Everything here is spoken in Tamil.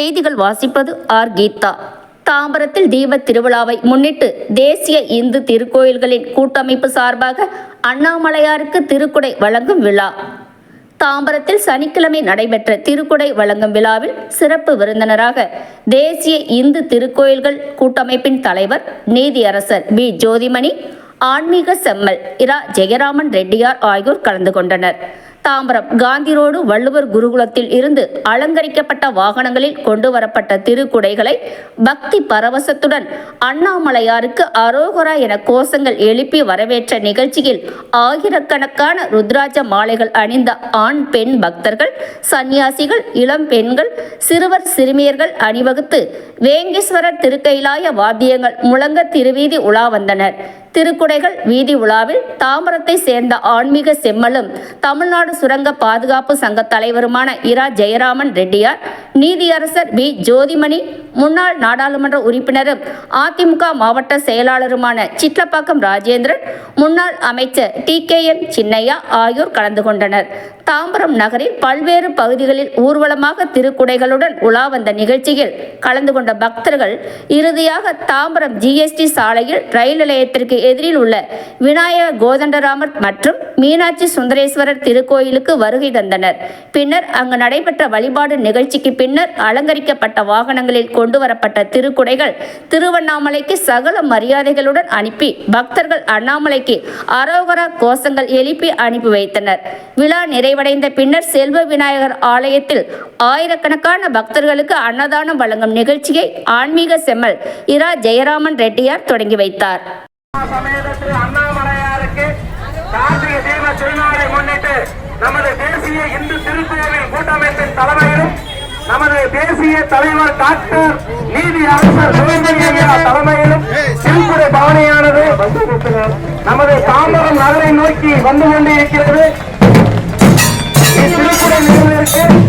செய்திகள் வாசிப்பது ஆர் கீதா. தாம்பரத்தில் தீபத் திருவிழாவை முன்னிட்டு தேசிய இந்து திருக்கோயில்களின் கூட்டமைப்பு சார்பாக அண்ணாமலையாருக்கு திருக்குடை வழங்கும் விழா. தாம்பரத்தில் சனிக்கிழமை நடைபெற்ற திருக்குடை வழங்கும் விழாவில் சிறப்பு விருந்தினராக தேசிய இந்து திருக்கோயில்கள் கூட்டமைப்பின் தலைவர் நீதியரசர் பி. ஜோதிமணி, ஆன்மீக செம்மல் இரா. ஜெயராமன் ரெட்டியார் ஆகியோர் கலந்து கொண்டனர். தாம்பரம் காந்தி ரோடு வள்ளுவர் குருகுலத்தில் இருந்து அலங்கரிக்கப்பட்ட வாகனங்களில் கொண்டு வரப்பட்ட திருக்குடைகளை பக்தி பரவசத்துடன் அண்ணாமலையாருக்கு அரோகரா என கோஷங்கள் எழுப்பி வரவேற்ற நிகழ்ச்சியில் ஆயிரக்கணக்கான ருத்ராட்ச மாலைகள் அணிந்த ஆண் பெண் பக்தர்கள், சன்னியாசிகள், இளம் பெண்கள், சிறுவர் சிறுமியர்கள் அணிவகுத்து வேங்கீஸ்வரர் திருக்கைலாய வாத்தியங்கள் முழங்க திருவீதி உலா வந்தனர். திருக்குடைகள் வீதி உலாவில் தாம்பரத்தை சேர்ந்த ஆன்மீக செம்மலும் தமிழ்நாடு சுரங்க பாதுகாப்பு சங்க தலைவருமான இரா. ஜெயராமன் ரெட்டியார், நீதியரசர் பி. ஜோதிமணி, முன்னாள் நாடாளுமன்ற உறுப்பினரும் அதிமுக மாவட்ட செயலாளருமான சிட்லப்பாக்கம் ராஜேந்திரன், முன்னாள் அமைச்சர் TKM சின்னையா ஆகியோர் கலந்து கொண்டனர். தாம்பரம் நகரில் பல்வேறு பகுதிகளில் ஊர்வலமாக திருக்குடைகளுடன் உலா வந்த நிகழ்ச்சியில் கலந்து கொண்ட பக்தர்கள் இறுதியாக தாம்பரம் GST சாலையில் ரயில் நிலையத்திற்கு எதிரில் உள்ள விநாயக கோதண்டராமர் மற்றும் மீனாட்சி சுந்தரேஸ்வரர் திருக்கோயிலுக்கு வருகை தந்தனர். பின்னர் அங்கு நடைபெற்ற வழிபாடு நிகழ்ச்சிக்கு பின்னர் அலங்கரிக்கப்பட்ட வாகனங்களில் கொண்டு வரப்பட்ட திருக்குடைகள் திருவண்ணாமலைக்கு சகல மரியாதைகளுடன் அனுப்பி பக்தர்கள் அண்ணாமலைக்கு அரோகரா கோஷங்கள் எழுப்பி அனுப்பி வைத்தனர். விழா நிறைவடைந்த பின்னர் செல்வ விநாயகர் ஆலயத்தில் ஆயிரக்கணக்கான பக்தர்களுக்கு அன்னதானம் வழங்கும் நிகழ்ச்சியை ஆன்மீக செம்மல் இரா. ஜெயராமன் ரெட்டியார் தொடங்கி வைத்தார். அண்ணாமலையாருக்கு கார்த்திகை தீப திருநாளை முன்னிட்டு நமது தேசிய இந்து திருக்கோவில் கூட்டமைப்பின் தலைமையிலும் நமது தேசிய தலைவர் டாக்டர் நீதியரசர் தலைமையிலும் திருக்குடை பவனியானது நமது தாம்பரம் நகரை நோக்கி வந்து கொண்டிருக்கிறது. திருக்குடை நிறுவனத்திற்கு